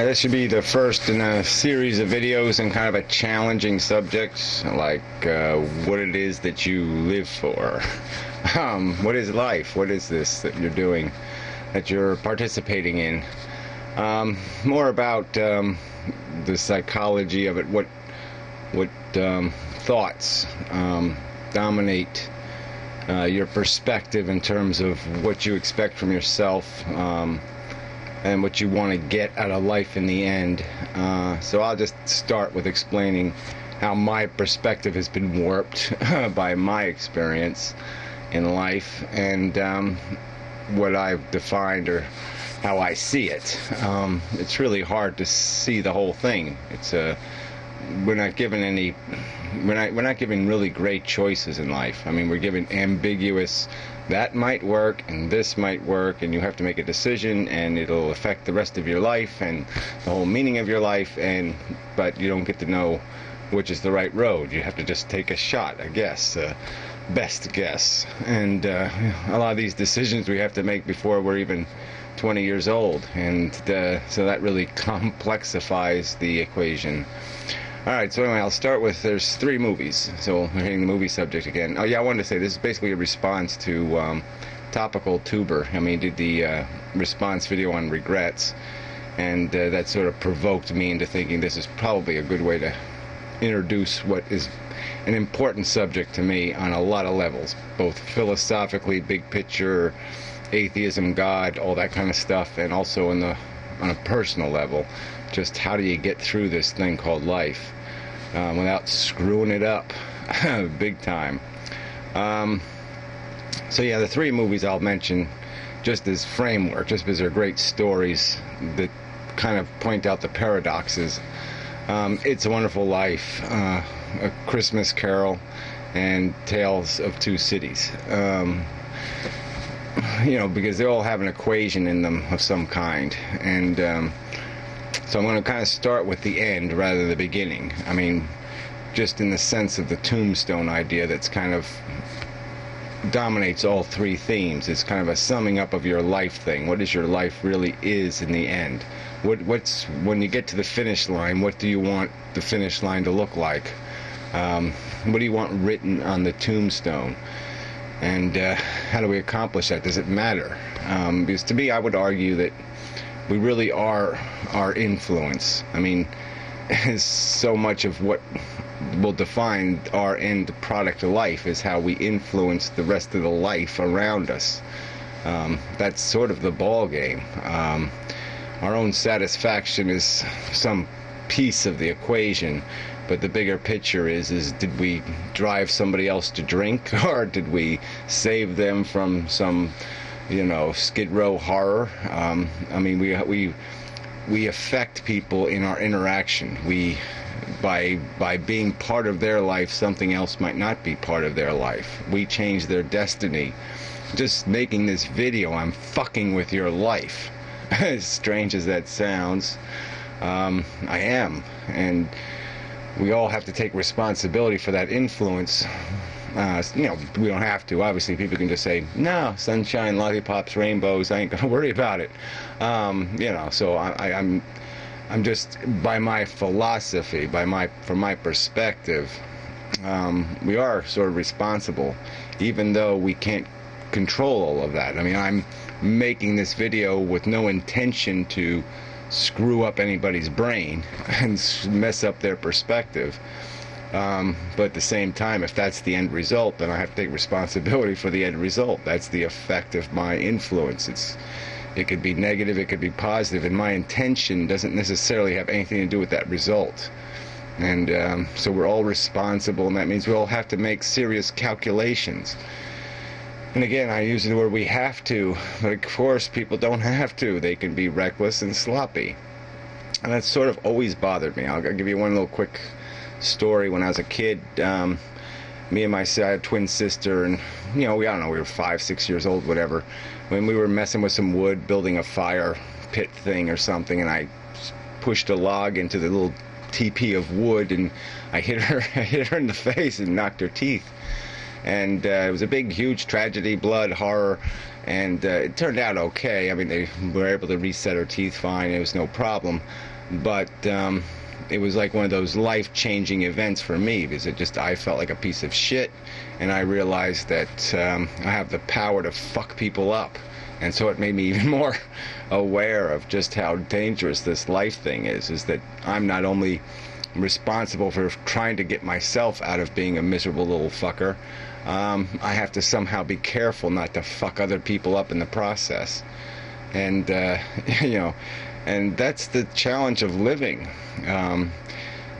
This should be the first in a series of videos on kind of a challenging subject, like what it is that you live for. What is life? What is this that you're doing, that you're participating in? More about the psychology of it. What thoughts dominate your perspective in terms of what you expect from yourself, and what you want to get out of life in the end. So I'll just start with explaining how my perspective has been warped by my experience in life, and what I've defined or how I see it. It's really hard to see the whole thing. It's we're not given really great choices in life. I mean, we're given ambiguous, that might work and this might work, and you have to make a decision and it'll affect the rest of your life and the whole meaning of your life, but you don't get to know which is the right road. You have to just take a shot, I guess, best guess. And a lot of these decisions we have to make before we're even 20 years old, and so that really complexifies the equation. Alright, so anyway, I'll start with, there's 3 movies, so we're hitting the movie subject again. Oh yeah, I wanted to say, this is basically a response to Topical Tuber. I mean, he did the response video on regrets, and that sort of provoked me into thinking this is probably a good way to introduce what is an important subject to me on a lot of levels, both philosophically, big picture, atheism, God, all that kind of stuff, and also on a personal level. Just how do you get through this thing called life without screwing it up big time. So yeah, the 3 movies I'll mention just as framework, just because they're great stories that kind of point out the paradoxes. It's a Wonderful Life, A Christmas Carol, and Tales of Two Cities. Because they all have an equation in them of some kind, and so I'm going to kind of start with the end rather than the beginning. I mean, just in the sense of the tombstone idea that's kind of dominates all 3 themes. It's kind of a summing up of your life thing. What is your life really is in the end? What's when you get to the finish line, what do you want the finish line to look like? What do you want written on the tombstone? And how do we accomplish that? Does it matter? Because to me, I would argue that we really are our influence. I mean, so much of what will define our end product of life is how we influence the rest of the life around us. That's sort of the ball game. Our own satisfaction is some piece of the equation, but the bigger picture is did we drive somebody else to drink, or did we save them from some Skid Row horror? I mean, we affect people in our interaction. By being part of their life, something else might not be part of their life. We change their destiny. Just making this video, I'm fucking with your life. As strange as that sounds, I am, and we all have to take responsibility for that influence. We don't have to. Obviously, people can just say, no, sunshine, lollipops, rainbows, I ain't gonna worry about it. So I'm just, by my philosophy, from my perspective, we are sort of responsible, even though we can't control all of that. I mean, I'm making this video with no intention to screw up anybody's brain and mess up their perspective. But at the same time, if that's the end result, then I have to take responsibility for the end result. That's the effect of my influence. It could be negative, it could be positive, and my intention doesn't necessarily have anything to do with that result. And so we're all responsible, and that means we all have to make serious calculations. And again, I use the word we have to, but of course people don't have to. They can be reckless and sloppy. And that's sort of always bothered me. I'll give you one little quick story. When I was a kid, me and I had a twin sister, and we were 5, 6 years old, whatever, when we were messing with some wood, building a fire pit thing or something, and I pushed a log into the little teepee of wood, and I hit her in the face and knocked her teeth. And it was a big, huge tragedy, blood, horror, and it turned out okay. I mean, they were able to reset her teeth fine. It was no problem. But it was like one of those life-changing events for me, because I felt like a piece of shit, and I realized that I have the power to fuck people up. And so it made me even more aware of just how dangerous this life thing is that I'm not only responsible for trying to get myself out of being a miserable little fucker, I have to somehow be careful not to fuck other people up in the process. And, you know, and that's the challenge of living.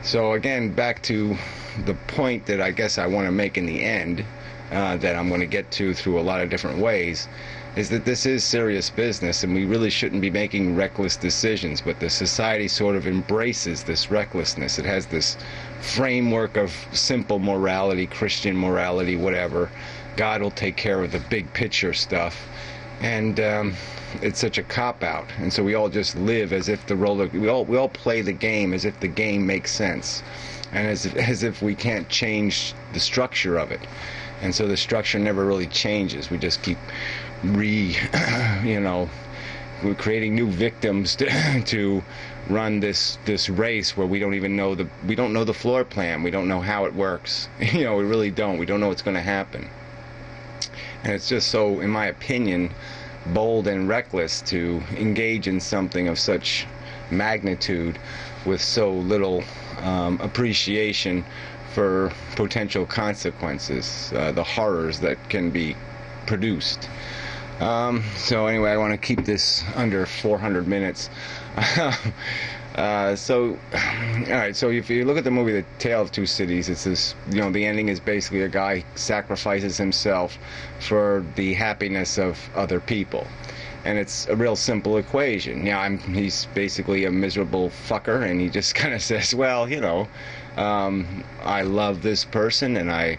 So again, back to the point that I guess I want to make in the end, that I'm going to get to through a lot of different ways, is that this is serious business, and we really shouldn't be making reckless decisions, but the society sort of embraces this recklessness. It has this framework of simple morality, Christian morality, whatever. God will take care of the big picture stuff. And it's such a cop-out, and so we all just live as if we all play the game as if the game makes sense, and as if we can't change the structure of it. And so the structure never really changes. We just keep we're creating new victims to run this race where we don't know the floor plan. We don't know how it works. We really don't. We don't know what's going to happen. And it's just so, in my opinion, bold and reckless to engage in something of such magnitude with so little appreciation for potential consequences, the horrors that can be produced. So anyway, I want to keep this under 400 minutes. Alright, so if you look at the movie The Tale of Two Cities, it's this, the ending is basically a guy sacrifices himself for the happiness of other people. And it's a real simple equation. He's basically a miserable fucker, and he just kind of says, well, I love this person, and I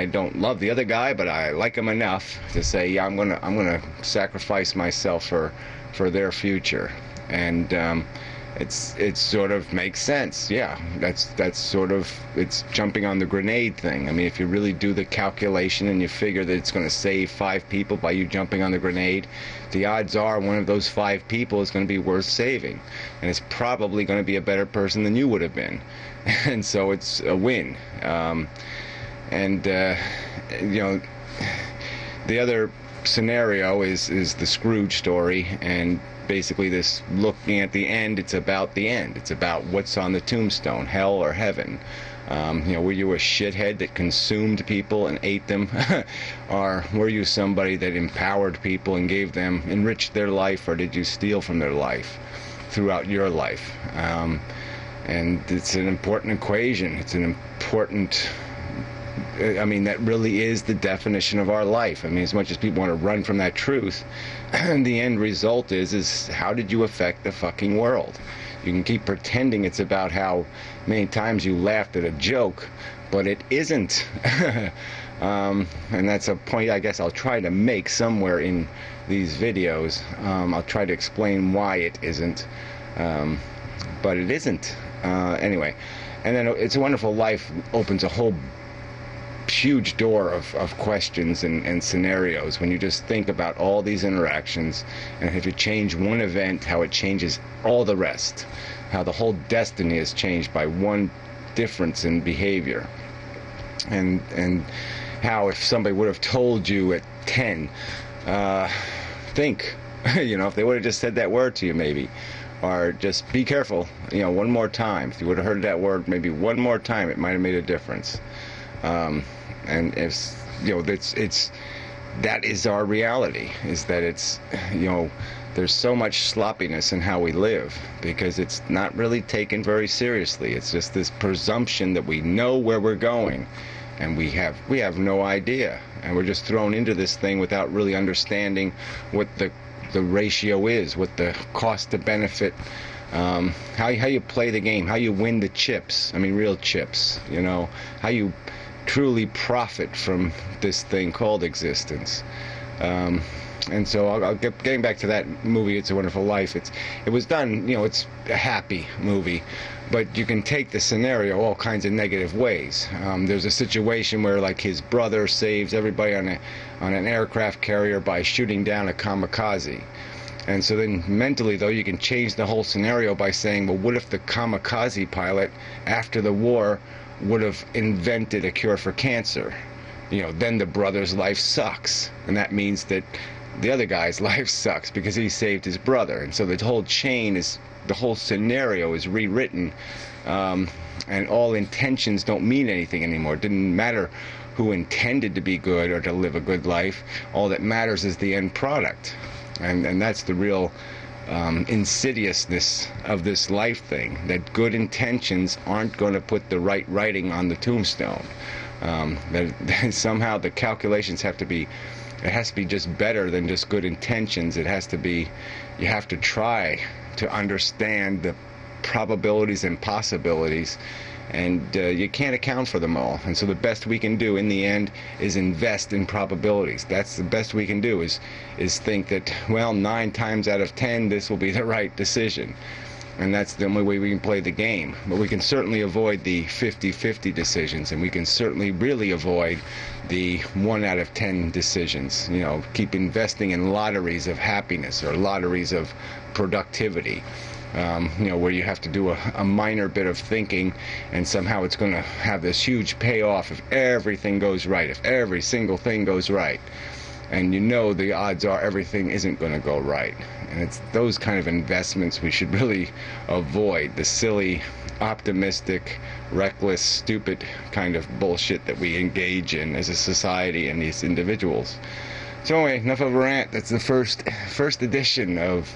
don't love the other guy, but I like him enough to say, yeah, I'm gonna sacrifice myself for their future. And it sort of makes sense. Yeah, that's sort of, it's jumping on the grenade thing. I mean, if you really do the calculation and you figure that it's going to save 5 people by you jumping on the grenade, the odds are one of those 5 people is going to be worth saving, and it's probably going to be a better person than you would have been. And so it's a win. The other scenario is the Scrooge story, and basically this looking at the end, it's about the end. It's about what's on the tombstone, hell or heaven. Were you a shithead that consumed people and ate them? Or were you somebody that empowered people and enriched their life, or did you steal from their life throughout your life? And it's an important equation. It's an important, that really is the definition of our life. As much as people want to run from that truth, the end result is how did you affect the fucking world? You can keep pretending it's about how many times you laughed at a joke, but it isn't. And that's a point I guess I'll try to make somewhere in these videos. I'll try to explain why it isn't, but it isn't. Anyway, and then It's a Wonderful Life opens a whole huge door of questions and scenarios when you just think about all these interactions, and if you change one event, how it changes all the rest, how the whole destiny is changed by one difference in behavior, and how if somebody would have told you at 10, think, if they would have just said that word to you maybe, or just be careful, one more time, if you would have heard that word maybe one more time, it might have made a difference. And if that is our reality, is that it's there's so much sloppiness in how we live because it's not really taken very seriously. It's just this presumption that we know where we're going, and we have no idea, and we're just thrown into this thing without really understanding what the ratio is, what the cost to benefit, how you play the game, how you win the chips. Real chips. How you truly profit from this thing called existence. And so getting back to that movie, It's a Wonderful Life. It was done, it's a happy movie, but you can take the scenario all kinds of negative ways. There's a situation where, like, his brother saves everybody on an aircraft carrier by shooting down a kamikaze. And so then mentally, though, you can change the whole scenario by saying, well, what if the kamikaze pilot, after the war, would have invented a cure for cancer? Then the brother's life sucks. And that means that the other guy's life sucks because he saved his brother. And so the whole the whole scenario is rewritten. And all intentions don't mean anything anymore. It didn't matter who intended to be good or to live a good life. All that matters is the end product. And that's the real insidiousness of this life thing, that good intentions aren't going to put the right writing on the tombstone. That somehow the calculations have to be, it has to be just better than just good intentions. It has to be, you have to try to understand the probabilities and possibilities, and you can't account for them all. And so the best we can do in the end is invest in probabilities. That's the best we can do, is think that, well, 9 times out of 10 this will be the right decision. And that's the only way we can play the game. But we can certainly avoid the 50-50 decisions, and we can certainly really avoid the 1 out of 10 decisions. Keep investing in lotteries of happiness or lotteries of productivity. Where you have to do a minor bit of thinking, and somehow it's going to have this huge payoff if everything goes right, if every single thing goes right. And the odds are everything isn't going to go right. And it's those kind of investments we should really avoid. The silly, optimistic, reckless, stupid kind of bullshit that we engage in as a society and these individuals. So anyway, enough of a rant. That's the first edition of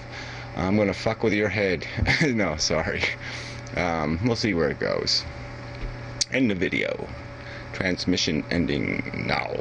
I'm gonna fuck with your head. No, sorry. We'll see where it goes. End the video. Transmission ending now.